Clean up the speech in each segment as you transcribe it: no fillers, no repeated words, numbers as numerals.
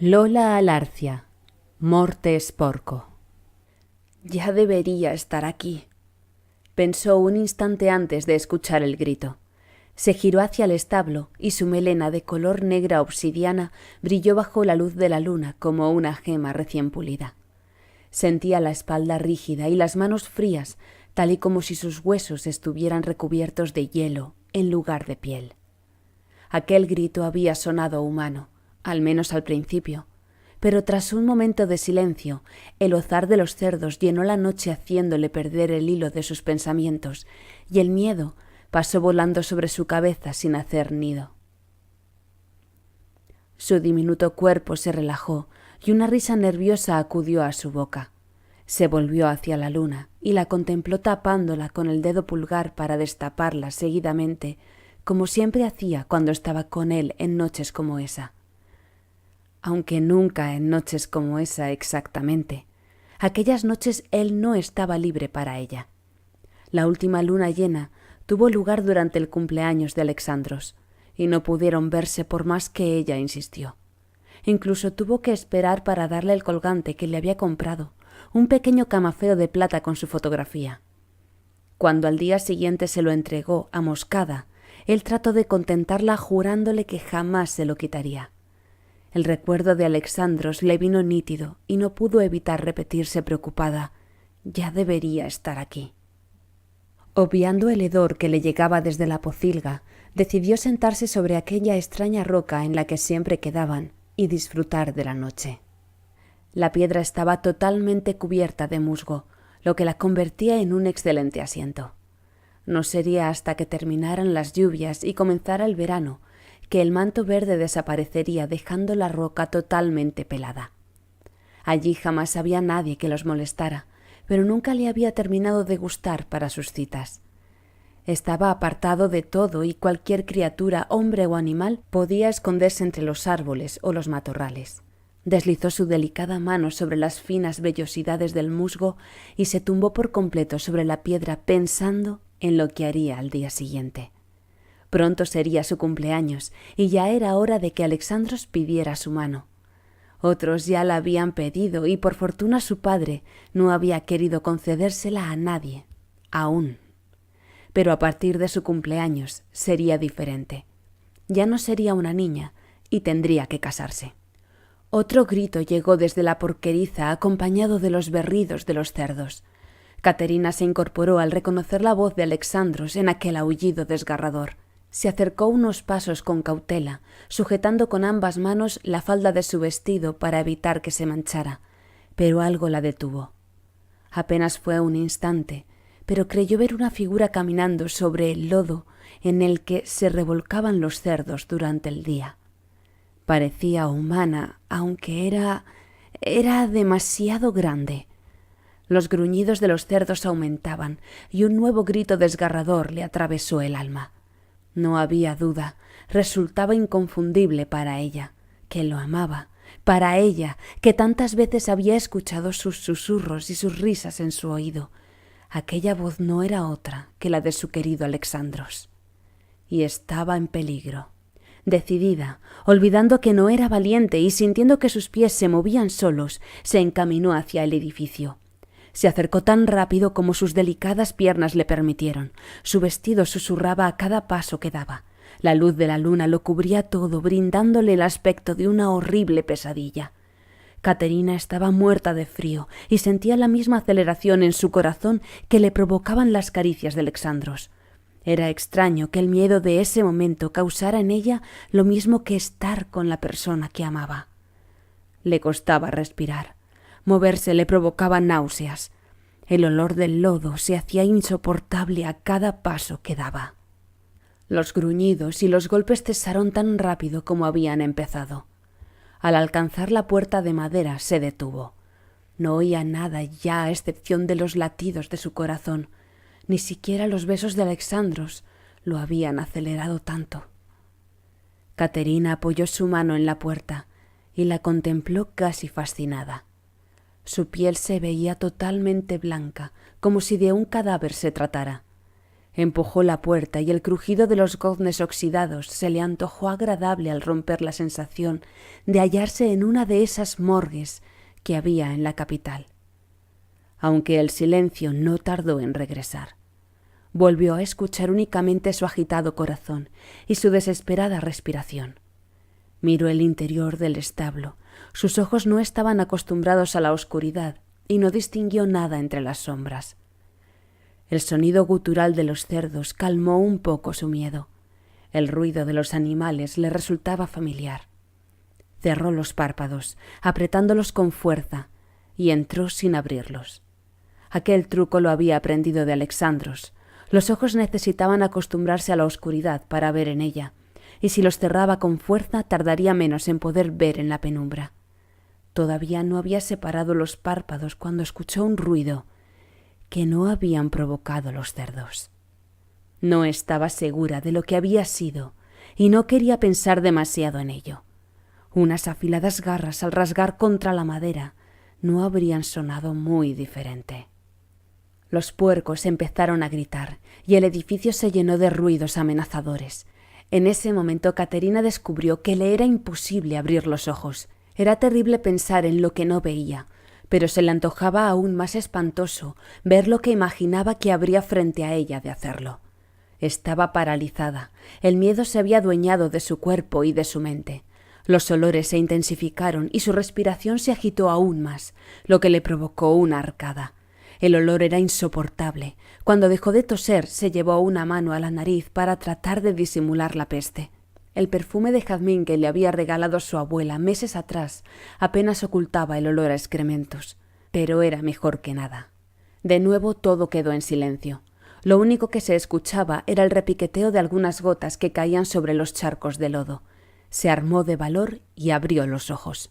Lola Alarcia, Morte Sporco. Ya debería estar aquí, pensó un instante antes de escuchar el grito. Se giró hacia el establo y su melena de color negra obsidiana brilló bajo la luz de la luna como una gema recién pulida. Sentía la espalda rígida y las manos frías, tal y como si sus huesos estuvieran recubiertos de hielo en lugar de piel. Aquel grito había sonado humano, al menos al principio, pero tras un momento de silencio, el ozar de los cerdos llenó la noche haciéndole perder el hilo de sus pensamientos, y el miedo pasó volando sobre su cabeza sin hacer nido. Su diminuto cuerpo se relajó y una risa nerviosa acudió a su boca. Se volvió hacia la luna y la contempló tapándola con el dedo pulgar para destaparla seguidamente, como siempre hacía cuando estaba con él en noches como esa. Aunque nunca en noches como esa exactamente. Aquellas noches él no estaba libre para ella. La última luna llena tuvo lugar durante el cumpleaños de Alexandros, y no pudieron verse por más que ella insistió. Incluso tuvo que esperar para darle el colgante que le había comprado, un pequeño camafeo de plata con su fotografía. Cuando al día siguiente se lo entregó amoscada, él trató de contentarla jurándole que jamás se lo quitaría. El recuerdo de Alexandros le vino nítido y no pudo evitar repetirse preocupada: ya debería estar aquí. Obviando el hedor que le llegaba desde la pocilga, decidió sentarse sobre aquella extraña roca en la que siempre quedaban y disfrutar de la noche. La piedra estaba totalmente cubierta de musgo, lo que la convertía en un excelente asiento. No sería hasta que terminaran las lluvias y comenzara el verano que el manto verde desaparecería dejando la roca totalmente pelada. Allí jamás había nadie que los molestara, pero nunca le había terminado de gustar para sus citas. Estaba apartado de todo y cualquier criatura, hombre o animal, podía esconderse entre los árboles o los matorrales. Deslizó su delicada mano sobre las finas vellosidades del musgo y se tumbó por completo sobre la piedra pensando en lo que haría al día siguiente. Pronto sería su cumpleaños y ya era hora de que Alexandros pidiera su mano. Otros ya la habían pedido y por fortuna su padre no había querido concedérsela a nadie, aún. Pero a partir de su cumpleaños sería diferente. Ya no sería una niña y tendría que casarse. Otro grito llegó desde la porqueriza acompañado de los berridos de los cerdos. Caterina se incorporó al reconocer la voz de Alexandros en aquel aullido desgarrador. Se acercó unos pasos con cautela, sujetando con ambas manos la falda de su vestido para evitar que se manchara, pero algo la detuvo. Apenas fue un instante, pero creyó ver una figura caminando sobre el lodo en el que se revolcaban los cerdos durante el día. Parecía humana, aunque era demasiado grande. Los gruñidos de los cerdos aumentaban y un nuevo grito desgarrador le atravesó el alma. No había duda, resultaba inconfundible para ella, que lo amaba, para ella, que tantas veces había escuchado sus susurros y sus risas en su oído. Aquella voz no era otra que la de su querido Alexandros. Y estaba en peligro. Decidida, olvidando que no era valiente y sintiendo que sus pies se movían solos, se encaminó hacia el edificio. Se acercó tan rápido como sus delicadas piernas le permitieron. Su vestido susurraba a cada paso que daba. La luz de la luna lo cubría todo, brindándole el aspecto de una horrible pesadilla. Caterina estaba muerta de frío y sentía la misma aceleración en su corazón que le provocaban las caricias de Alexandros. Era extraño que el miedo de ese momento causara en ella lo mismo que estar con la persona que amaba. Le costaba respirar. Moverse le provocaba náuseas. El olor del lodo se hacía insoportable a cada paso que daba. Los gruñidos y los golpes cesaron tan rápido como habían empezado. Al alcanzar la puerta de madera se detuvo. No oía nada ya a excepción de los latidos de su corazón. Ni siquiera los besos de Alexandros lo habían acelerado tanto. Caterina apoyó su mano en la puerta y la contempló casi fascinada. Su piel se veía totalmente blanca, como si de un cadáver se tratara. Empujó la puerta y el crujido de los goznes oxidados se le antojó agradable al romper la sensación de hallarse en una de esas morgues que había en la capital. Aunque el silencio no tardó en regresar. Volvió a escuchar únicamente su agitado corazón y su desesperada respiración. Miró el interior del establo. Sus ojos no estaban acostumbrados a la oscuridad y no distinguió nada entre las sombras. El sonido gutural de los cerdos calmó un poco su miedo. El ruido de los animales le resultaba familiar. Cerró los párpados, apretándolos con fuerza, y entró sin abrirlos. Aquel truco lo había aprendido de Alexandros. Los ojos necesitaban acostumbrarse a la oscuridad para ver en ella, y si los cerraba con fuerza tardaría menos en poder ver en la penumbra. Todavía no había separado los párpados cuando escuchó un ruido que no habían provocado los cerdos. No estaba segura de lo que había sido y no quería pensar demasiado en ello. Unas afiladas garras al rasgar contra la madera no habrían sonado muy diferente. Los puercos empezaron a gritar y el edificio se llenó de ruidos amenazadores. En ese momento Caterina descubrió que le era imposible abrir los ojos. Era terrible pensar en lo que no veía, pero se le antojaba aún más espantoso ver lo que imaginaba que habría frente a ella de hacerlo. Estaba paralizada. El miedo se había adueñado de su cuerpo y de su mente. Los olores se intensificaron y su respiración se agitó aún más, lo que le provocó una arcada. El olor era insoportable. Cuando dejó de toser, se llevó una mano a la nariz para tratar de disimular la peste. El perfume de jazmín que le había regalado su abuela meses atrás apenas ocultaba el olor a excrementos, pero era mejor que nada. De nuevo todo quedó en silencio. Lo único que se escuchaba era el repiqueteo de algunas gotas que caían sobre los charcos de lodo. Se armó de valor y abrió los ojos.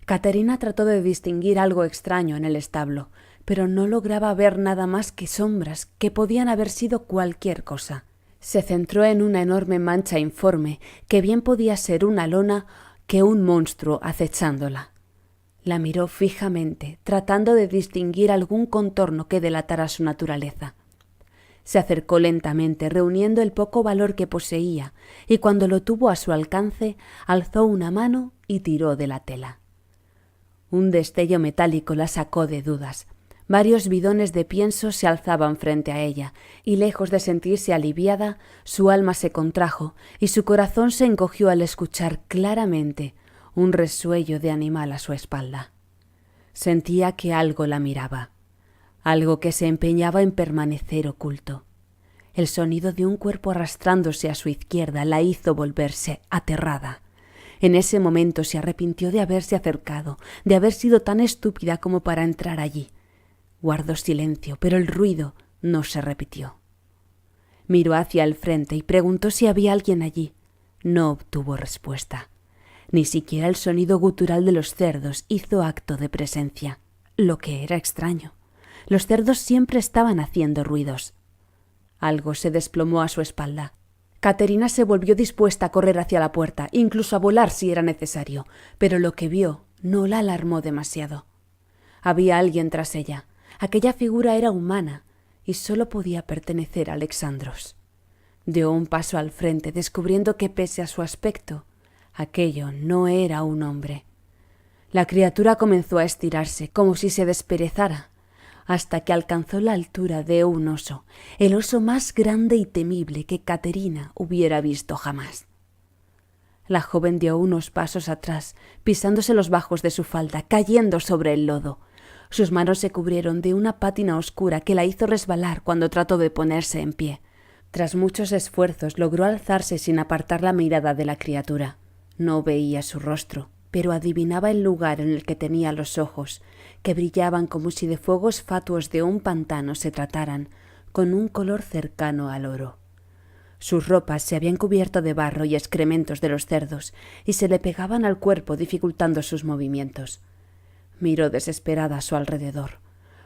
Caterina trató de distinguir algo extraño en el establo, pero no lograba ver nada más que sombras que podían haber sido cualquier cosa. Se centró en una enorme mancha informe que bien podía ser una lona que un monstruo acechándola. La miró fijamente, tratando de distinguir algún contorno que delatara su naturaleza. Se acercó lentamente, reuniendo el poco valor que poseía, y cuando lo tuvo a su alcance, alzó una mano y tiró de la tela. Un destello metálico la sacó de dudas. Varios bidones de pienso se alzaban frente a ella, y lejos de sentirse aliviada, su alma se contrajo y su corazón se encogió al escuchar claramente un resuello de animal a su espalda. Sentía que algo la miraba, algo que se empeñaba en permanecer oculto. El sonido de un cuerpo arrastrándose a su izquierda la hizo volverse aterrada. En ese momento se arrepintió de haberse acercado, de haber sido tan estúpida como para entrar allí. Guardó silencio, pero el ruido no se repitió. Miró hacia el frente y preguntó si había alguien allí. No obtuvo respuesta. Ni siquiera el sonido gutural de los cerdos hizo acto de presencia, lo que era extraño. Los cerdos siempre estaban haciendo ruidos. Algo se desplomó a su espalda. Caterina se volvió dispuesta a correr hacia la puerta, incluso a volar si era necesario, pero lo que vio no la alarmó demasiado. Había alguien tras ella. Aquella figura era humana y solo podía pertenecer a Alexandros. Dio un paso al frente, descubriendo que pese a su aspecto, aquello no era un hombre. La criatura comenzó a estirarse como si se desperezara, hasta que alcanzó la altura de un oso, el oso más grande y temible que Caterina hubiera visto jamás. La joven dio unos pasos atrás, pisándose los bajos de su falda, cayendo sobre el lodo. Sus manos se cubrieron de una pátina oscura que la hizo resbalar cuando trató de ponerse en pie. Tras muchos esfuerzos logró alzarse sin apartar la mirada de la criatura. No veía su rostro, pero adivinaba el lugar en el que tenía los ojos, que brillaban como si de fuegos fatuos de un pantano se trataran, con un color cercano al oro. Sus ropas se habían cubierto de barro y excrementos de los cerdos, y se le pegaban al cuerpo dificultando sus movimientos. Miró desesperada a su alrededor.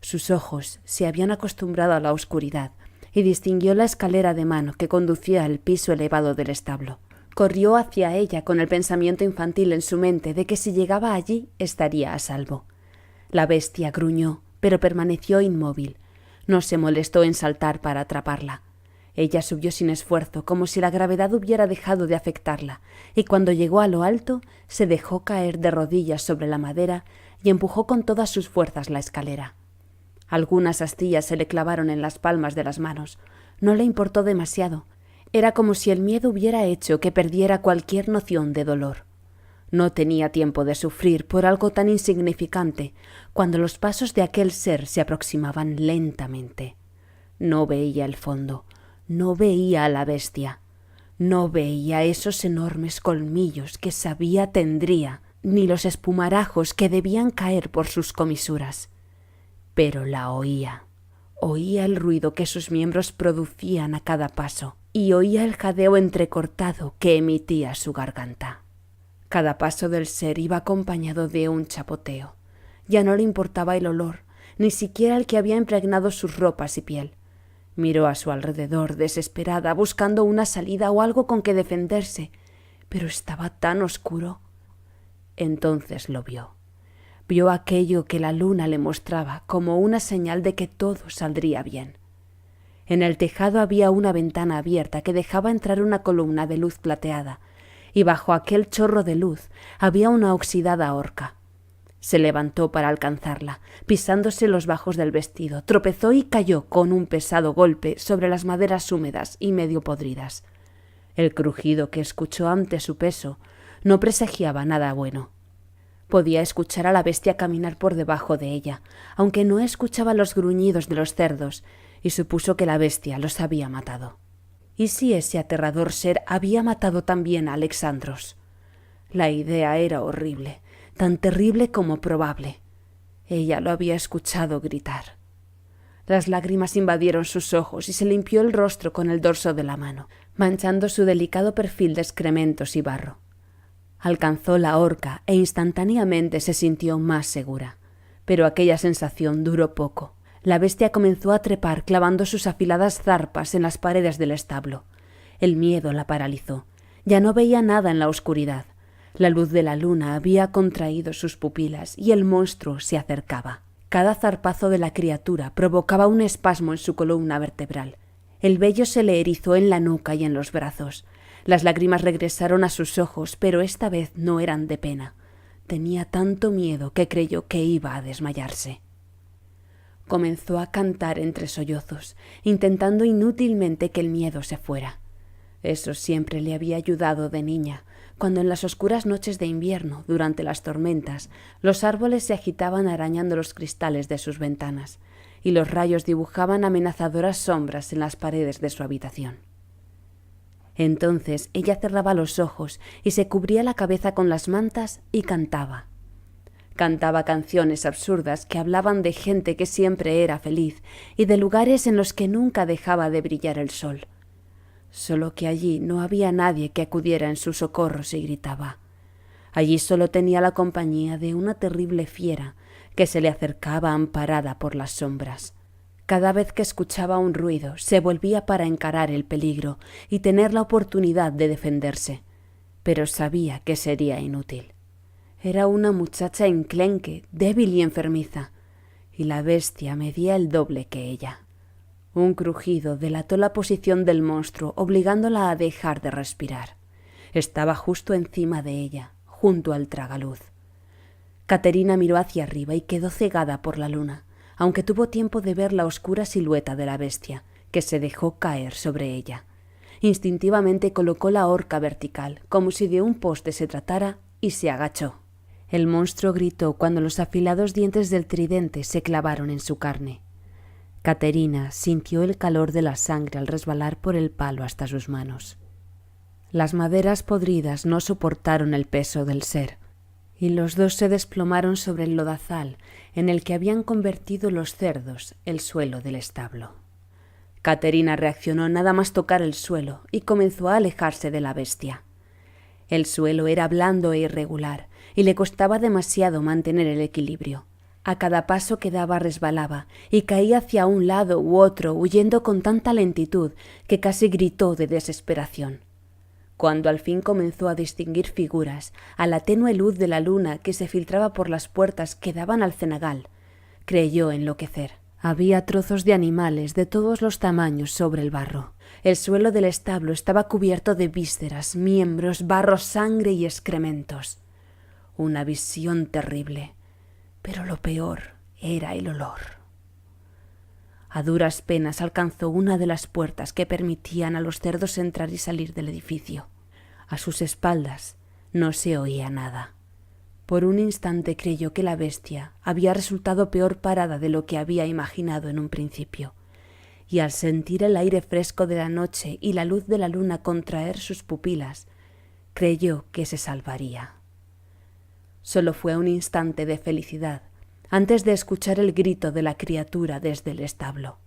Sus ojos se habían acostumbrado a la oscuridad y distinguió la escalera de mano que conducía al piso elevado del establo. Corrió hacia ella con el pensamiento infantil en su mente de que si llegaba allí estaría a salvo. La bestia gruñó, pero permaneció inmóvil. No se molestó en saltar para atraparla. Ella subió sin esfuerzo, como si la gravedad hubiera dejado de afectarla, y cuando llegó a lo alto, se dejó caer de rodillas sobre la madera y empujó con todas sus fuerzas la escalera. Algunas astillas se le clavaron en las palmas de las manos. No le importó demasiado. Era como si el miedo hubiera hecho que perdiera cualquier noción de dolor. No tenía tiempo de sufrir por algo tan insignificante cuando los pasos de aquel ser se aproximaban lentamente. No veía el fondo, no veía a la bestia, no veía esos enormes colmillos que sabía tendría, ni los espumarajos que debían caer por sus comisuras. Pero la oía. Oía el ruido que sus miembros producían a cada paso y oía el jadeo entrecortado que emitía su garganta. Cada paso del ser iba acompañado de un chapoteo. Ya no le importaba el olor, ni siquiera el que había impregnado sus ropas y piel. Miró a su alrededor desesperada, buscando una salida o algo con que defenderse, pero estaba tan oscuro. Entonces lo vio. Vio aquello que la luna le mostraba como una señal de que todo saldría bien. En el tejado había una ventana abierta que dejaba entrar una columna de luz plateada, y bajo aquel chorro de luz había una oxidada horca. Se levantó para alcanzarla, pisándose los bajos del vestido, tropezó y cayó con un pesado golpe sobre las maderas húmedas y medio podridas. El crujido que escuchó ante su peso no presagiaba nada bueno. Podía escuchar a la bestia caminar por debajo de ella, aunque no escuchaba los gruñidos de los cerdos, y supuso que la bestia los había matado. ¿Y si ese aterrador ser había matado también a Alexandros? La idea era horrible, tan terrible como probable. Ella lo había escuchado gritar. Las lágrimas invadieron sus ojos y se limpió el rostro con el dorso de la mano, manchando su delicado perfil de excrementos y barro. Alcanzó la horca e instantáneamente se sintió más segura. Pero aquella sensación duró poco. La bestia comenzó a trepar clavando sus afiladas zarpas en las paredes del establo. El miedo la paralizó. Ya no veía nada en la oscuridad. La luz de la luna había contraído sus pupilas y el monstruo se acercaba. Cada zarpazo de la criatura provocaba un espasmo en su columna vertebral. El vello se le erizó en la nuca y en los brazos. Las lágrimas regresaron a sus ojos, pero esta vez no eran de pena. Tenía tanto miedo que creyó que iba a desmayarse. Comenzó a cantar entre sollozos, intentando inútilmente que el miedo se fuera. Eso siempre le había ayudado de niña, cuando en las oscuras noches de invierno, durante las tormentas, los árboles se agitaban arañando los cristales de sus ventanas, y los rayos dibujaban amenazadoras sombras en las paredes de su habitación. Entonces ella cerraba los ojos y se cubría la cabeza con las mantas y cantaba. Cantaba canciones absurdas que hablaban de gente que siempre era feliz y de lugares en los que nunca dejaba de brillar el sol. Solo que allí no había nadie que acudiera en su socorro si gritaba. Allí solo tenía la compañía de una terrible fiera que se le acercaba amparada por las sombras. Cada vez que escuchaba un ruido, se volvía para encarar el peligro y tener la oportunidad de defenderse, pero sabía que sería inútil. Era una muchacha enclenque, débil y enfermiza, y la bestia medía el doble que ella. Un crujido delató la posición del monstruo, obligándola a dejar de respirar. Estaba justo encima de ella, junto al tragaluz. Caterina miró hacia arriba y quedó cegada por la luna, aunque tuvo tiempo de ver la oscura silueta de la bestia, que se dejó caer sobre ella. Instintivamente colocó la horca vertical, como si de un poste se tratara, y se agachó. El monstruo gritó cuando los afilados dientes del tridente se clavaron en su carne. Caterina sintió el calor de la sangre al resbalar por el palo hasta sus manos. Las maderas podridas no soportaron el peso del ser, y los dos se desplomaron sobre el lodazal en el que habían convertido los cerdos el suelo del establo. Caterina reaccionó nada más tocar el suelo y comenzó a alejarse de la bestia. El suelo era blando e irregular y le costaba demasiado mantener el equilibrio. A cada paso que daba resbalaba y caía hacia un lado u otro, huyendo con tanta lentitud que casi gritó de desesperación. Cuando al fin comenzó a distinguir figuras a la tenue luz de la luna que se filtraba por las puertas que daban al cenagal, creyó enloquecer. Había trozos de animales de todos los tamaños sobre el barro. El suelo del establo estaba cubierto de vísceras, miembros, barro, sangre y excrementos. Una visión terrible, pero lo peor era el olor. A duras penas alcanzó una de las puertas que permitían a los cerdos entrar y salir del edificio. A sus espaldas no se oía nada. Por un instante creyó que la bestia había resultado peor parada de lo que había imaginado en un principio, y al sentir el aire fresco de la noche y la luz de la luna contraer sus pupilas, creyó que se salvaría. Solo fue un instante de felicidad antes de escuchar el grito de la criatura desde el establo.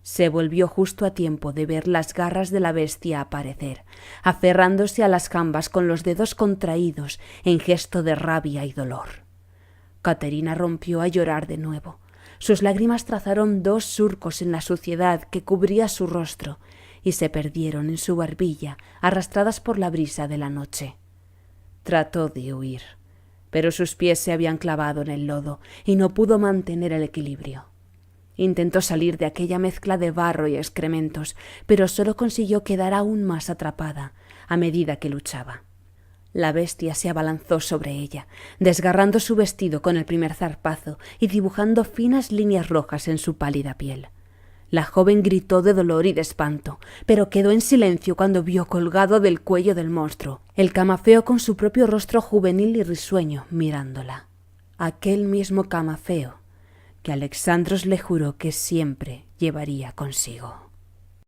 Se volvió justo a tiempo de ver las garras de la bestia aparecer, aferrándose a las jambas con los dedos contraídos en gesto de rabia y dolor. Caterina rompió a llorar de nuevo. Sus lágrimas trazaron 2 surcos en la suciedad que cubría su rostro y se perdieron en su barbilla, arrastradas por la brisa de la noche. Trató de huir, pero sus pies se habían clavado en el lodo y no pudo mantener el equilibrio. Intentó salir de aquella mezcla de barro y excrementos, pero solo consiguió quedar aún más atrapada a medida que luchaba. La bestia se abalanzó sobre ella, desgarrando su vestido con el primer zarpazo y dibujando finas líneas rojas en su pálida piel. La joven gritó de dolor y de espanto, pero quedó en silencio cuando vio colgado del cuello del monstruo el camafeo con su propio rostro juvenil y risueño mirándola. Aquel mismo camafeo que Alexandros le juró que siempre llevaría consigo.